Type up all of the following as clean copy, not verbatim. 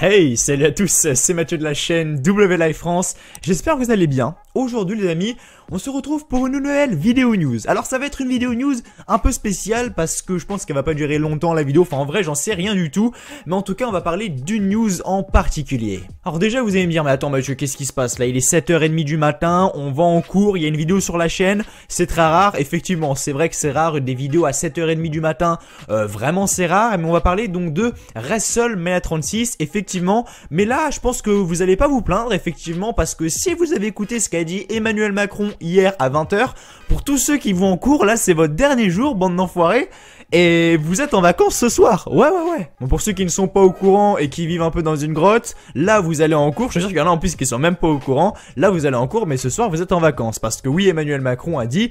Hey, salut à tous, c'est Mathieu de la chaîne WLive France, j'espère que vous allez bien. Aujourd'hui les amis, on se retrouve pour une nouvelle vidéo news. Alors ça va être une vidéo news un peu spéciale parce que je pense qu'elle va pas durer longtemps la vidéo, enfin en vrai j'en sais rien du tout. Mais en tout cas on va parler d'une news en particulier. Alors déjà vous allez me dire, mais attends Mathieu, qu'est-ce qui se passe là? Il est 7h30 du matin, on va en cours, il y a une vidéo sur la chaîne, c'est très rare. Effectivement c'est vrai que c'est rare, des vidéos à 7h30 du matin, vraiment c'est rare. Mais on va parler donc de WrestleMania 36, effectivement. Mais là je pense que vous allez pas vous plaindre effectivement, parce que si vous avez écouté ce qu'a dit Emmanuel Macron hier à 20h, pour tous ceux qui vont en cours, là c'est votre dernier jour, bande d'enfoirés. Et vous êtes en vacances ce soir. Ouais. Bon, pour ceux qui ne sont pas au courant et qui vivent un peu dans une grotte, là vous allez en cours. Je suis sûr qu'il y en a en plus qui sont même pas au courant. Là vous allez en cours, mais ce soir vous êtes en vacances. Parce que oui, Emmanuel Macron a dit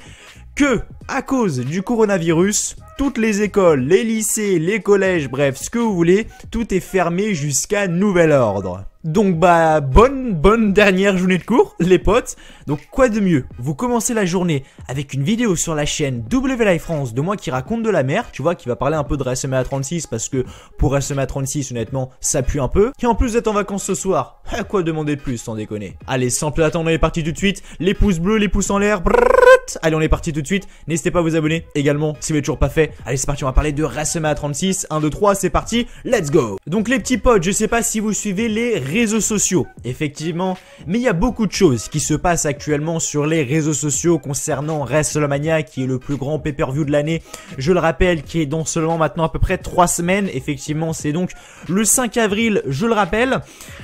que, à cause du coronavirus, toutes les écoles, les lycées, les collèges, bref, ce que vous voulez, tout est fermé jusqu'à nouvel ordre. Donc bah, bonne dernière journée de cours, les potes. Donc quoi de mieux? Vous commencez la journée avec une vidéo sur la chaîne WLive France de moi qui raconte de la merde, tu vois, qui va parler un peu de WrestleMania 36, parce que pour WrestleMania 36, honnêtement, ça pue un peu. Et en plus, vous êtes en vacances ce soir. À quoi demander de plus, sans déconner? Allez, sans plus attendre, on est parti tout de suite. Les pouces bleus, les pouces en l'air. Allez, on est parti tout de suite. N'hésitez pas à vous abonner également si vous l'avez toujours pas fait. Allez, c'est parti, on va parler de WrestleMania 36. 1, 2, 3, c'est parti. Let's go. Donc les petits potes, je sais pas si vous suivez les réseaux sociaux, effectivement, mais il y a beaucoup de choses qui se passent actuellement sur les réseaux sociaux concernant WrestleMania, qui est le plus grand pay-per-view de l'année. Je le rappelle, qui est dans seulement maintenant à peu près 3 semaines. Effectivement, c'est donc le 5 avril, je le rappelle.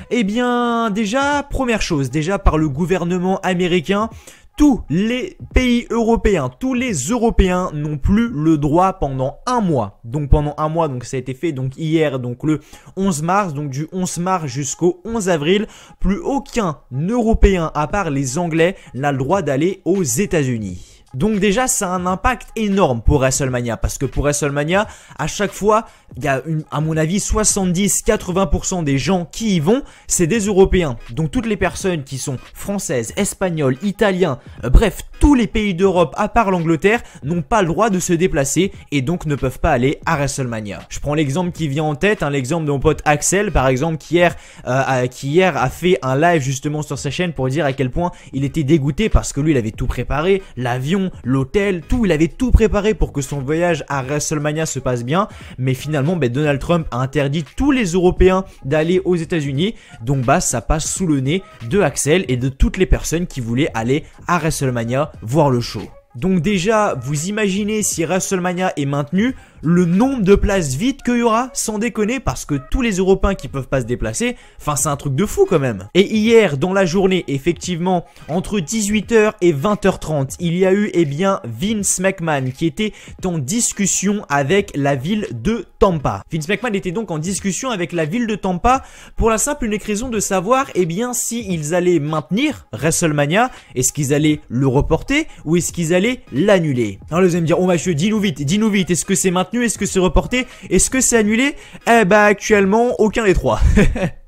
Eh bien, déjà, première chose, déjà par le gouvernement américain, tous les pays européens, tous les Européens n'ont plus le droit pendant un mois. Donc pendant un mois, donc ça a été fait donc hier, donc le 11 mars, donc du 11 mars jusqu'au 11 avril, plus aucun Européen à part les Anglais n'a le droit d'aller aux États-Unis. Donc déjà ça a un impact énorme pour WrestleMania, parce que pour WrestleMania, à chaque fois, il y a à mon avis 70-80% des gens qui y vont, c'est des Européens. Donc toutes les personnes qui sont françaises, espagnoles, italiens, bref, tous les pays d'Europe à part l'Angleterre n'ont pas le droit de se déplacer et donc ne peuvent pas aller à WrestleMania. Je prends l'exemple qui vient en tête, l'exemple de mon pote Axel par exemple, qui hier a fait un live justement sur sa chaîne pour dire à quel point il était dégoûté, parce que lui il avait tout préparé, l'avion, l'hôtel, tout, il avait tout préparé pour que son voyage à WrestleMania se passe bien, mais finalement Donald Trump a interdit tous les Européens d'aller aux États-Unis. Donc bah ça passe sous le nez de Axel et de toutes les personnes qui voulaient aller à WrestleMania voir le show. Donc déjà, vous imaginez si WrestleMania est maintenu, le nombre de places vides qu'il y aura, sans déconner, parce que tous les Européens qui peuvent pas se déplacer, enfin c'est un truc de fou quand même. Et hier, dans la journée, effectivement, entre 18h et 20h30, il y a eu, eh bien, Vince McMahon qui était en discussion avec la ville de Tampa. Vince McMahon était donc en discussion avec la ville de Tampa pour la simple et unique raison de savoir, eh bien, si ils allaient maintenir WrestleMania, est-ce qu'ils allaient le reporter ou est-ce qu'ils allaient l'annuler. Alors vous allez me dire, oh Mathieu, dis-nous vite, est-ce que c'est maintenu? Est-ce que c'est reporté? Est-ce que c'est annulé? Eh bah actuellement aucun des trois.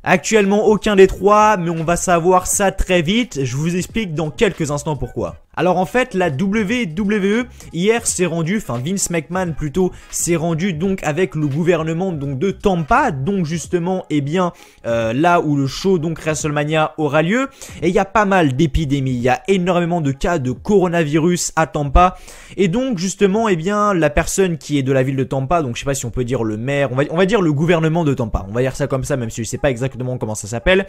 Actuellement aucun des trois, mais on va savoir ça très vite. Je vous explique dans quelques instants pourquoi. Alors en fait la WWE hier s'est rendu, enfin Vince McMahon plutôt s'est rendu donc avec le gouvernement donc de Tampa, donc justement eh bien là où le show donc WrestleMania aura lieu, et il y a pas mal d'épidémies, il y a énormément de cas de coronavirus à Tampa, et donc justement eh bien la personne qui est de la ville de Tampa, donc je sais pas si on peut dire le maire, on va dire le gouvernement de Tampa, on va dire ça comme ça même si je sais pas exactement comment ça s'appelle,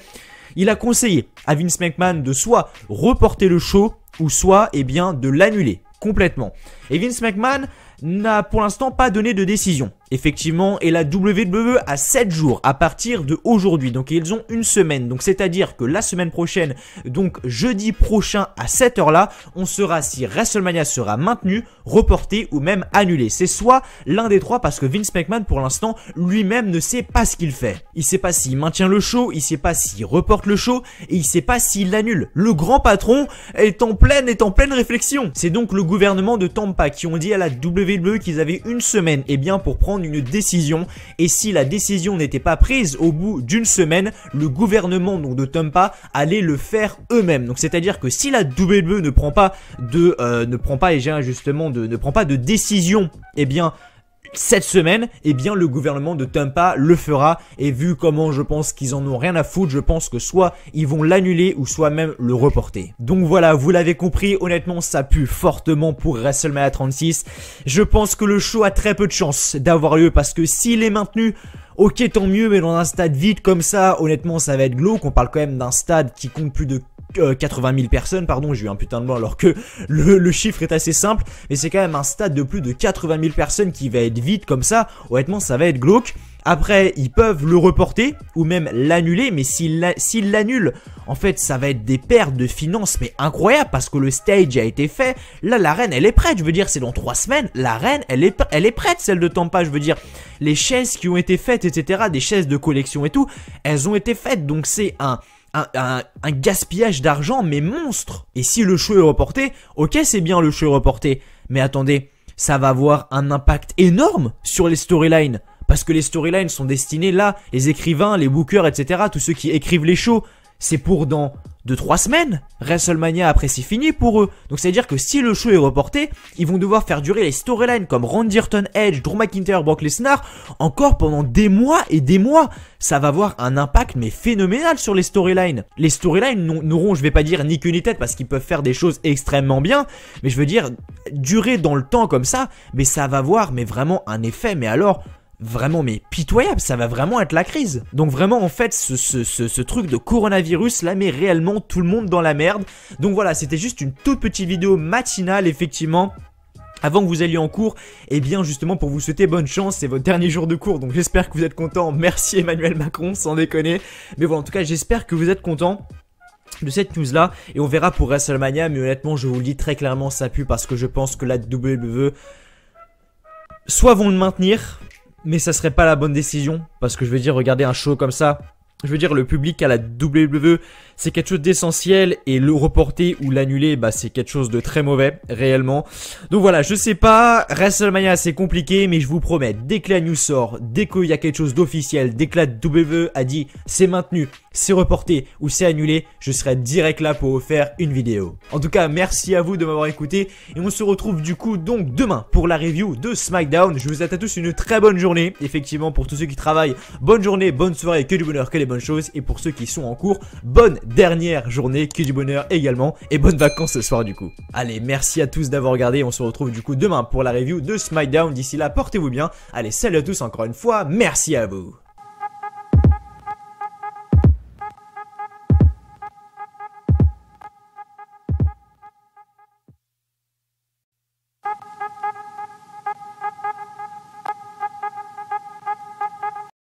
il a conseillé à Vince McMahon de soit reporter le show ou soit eh bien de l'annuler complètement. Et Vince McMahon n'a pour l'instant pas donné de décision. Effectivement, et la WWE a 7 jours à partir de aujourd'hui, donc ils ont une semaine, donc c'est-à-dire que la semaine prochaine, donc jeudi prochain à cette heure-là, on saura si WrestleMania sera maintenu, reporté ou même annulé. C'est soit l'un des trois, parce que Vince McMahon pour l'instant lui-même ne sait pas ce qu'il fait. Il sait pas s'il maintient le show, il sait pas s'il reporte le show et il sait pas s'il l'annule. Le grand patron est en pleine réflexion. C'est donc le gouvernement de Tampa qui ont dit à la WWE qu'ils avaient une semaine et bien pour prendre une décision, et si la décision n'était pas prise au bout d'une semaine, le gouvernement donc de Tampa allait le faire eux-mêmes. Donc c'est-à-dire que si la WWE ne prend pas de décision, eh bien cette semaine, eh bien le gouvernement de Tampa le fera, et vu comment je pense qu'ils en ont rien à foutre, je pense que soit ils vont l'annuler ou soit même le reporter. Donc voilà, vous l'avez compris, honnêtement ça pue fortement pour WrestleMania 36. Je pense que le show a très peu de chances d'avoir lieu parce que s'il est maintenu, ok tant mieux, mais dans un stade vide comme ça, honnêtement ça va être glauque. On parle quand même d'un stade qui compte plus de 80 000 personnes, pardon, j'ai eu un putain de mot alors que le chiffre est assez simple, mais c'est quand même un stade de plus de 80 000 personnes qui va être vide comme ça, honnêtement ça va être glauque. Après, ils peuvent le reporter ou même l'annuler, mais s'ils l'annulent, en fait, ça va être des pertes de finances, mais incroyables, parce que le stage a été fait. Là, l'arène, elle est prête, je veux dire, c'est dans 3 semaines, l'arène, elle est prête, celle de Tampa, je veux dire. Les chaises qui ont été faites, etc., des chaises de collection et tout, elles ont été faites, donc c'est un gaspillage d'argent, mais monstre. Et si le show est reporté, ok, c'est bien le show est reporté, mais attendez, ça va avoir un impact énorme sur les storylines. Parce que les storylines sont destinées là, les écrivains, les bookers, etc., tous ceux qui écrivent les shows, c'est pour dans 2-3 semaines. WrestleMania après c'est fini pour eux. Donc c'est à dire que si le show est reporté, ils vont devoir faire durer les storylines comme Randy Orton, Edge, Drew McIntyre, Brock Lesnar encore pendant des mois et des mois. Ça va avoir un impact mais phénoménal sur les storylines. Les storylines n'auront, je vais pas dire ni queue ni tête parce qu'ils peuvent faire des choses extrêmement bien, mais je veux dire durer dans le temps comme ça, mais ça va avoir mais vraiment un effet, mais alors vraiment mais pitoyable, ça va vraiment être la crise. Donc vraiment en fait ce truc de coronavirus là met réellement tout le monde dans la merde. Donc voilà, c'était juste une toute petite vidéo matinale effectivement avant que vous alliez en cours, et bien justement pour vous souhaiter bonne chance, c'est votre dernier jour de cours, donc j'espère que vous êtes content. Merci Emmanuel Macron, sans déconner. Mais voilà, en tout cas j'espère que vous êtes content de cette news là, et on verra pour WrestleMania, mais honnêtement je vous le dis très clairement, ça pue parce que je pense que la WWE soit vont le maintenir, mais ça serait pas la bonne décision, parce que je veux dire, regardez un show comme ça, je veux dire le public à la WWE c'est quelque chose d'essentiel, et le reporter ou l'annuler bah c'est quelque chose de très mauvais réellement. Donc voilà, je sais pas, WrestleMania c'est compliqué, mais je vous promets, dès que la news sort, dès qu'il y a quelque chose d'officiel, dès que la WWE a dit c'est maintenu, c'est reporté ou c'est annulé, je serai direct là pour vous faire une vidéo. En tout cas merci à vous de m'avoir écouté, et on se retrouve du coup donc demain pour la review de SmackDown. Je vous souhaite à tous une très bonne journée, effectivement pour tous ceux qui travaillent, bonne journée, bonne soirée, que du bonheur, que des bonnes choses, et pour ceux qui sont en cours, bonne dernière journée, que du bonheur également, et bonnes vacances ce soir du coup. Allez, merci à tous d'avoir regardé, on se retrouve du coup demain pour la review de SmackDown. D'ici là, portez-vous bien, allez salut à tous encore une fois, merci à vous.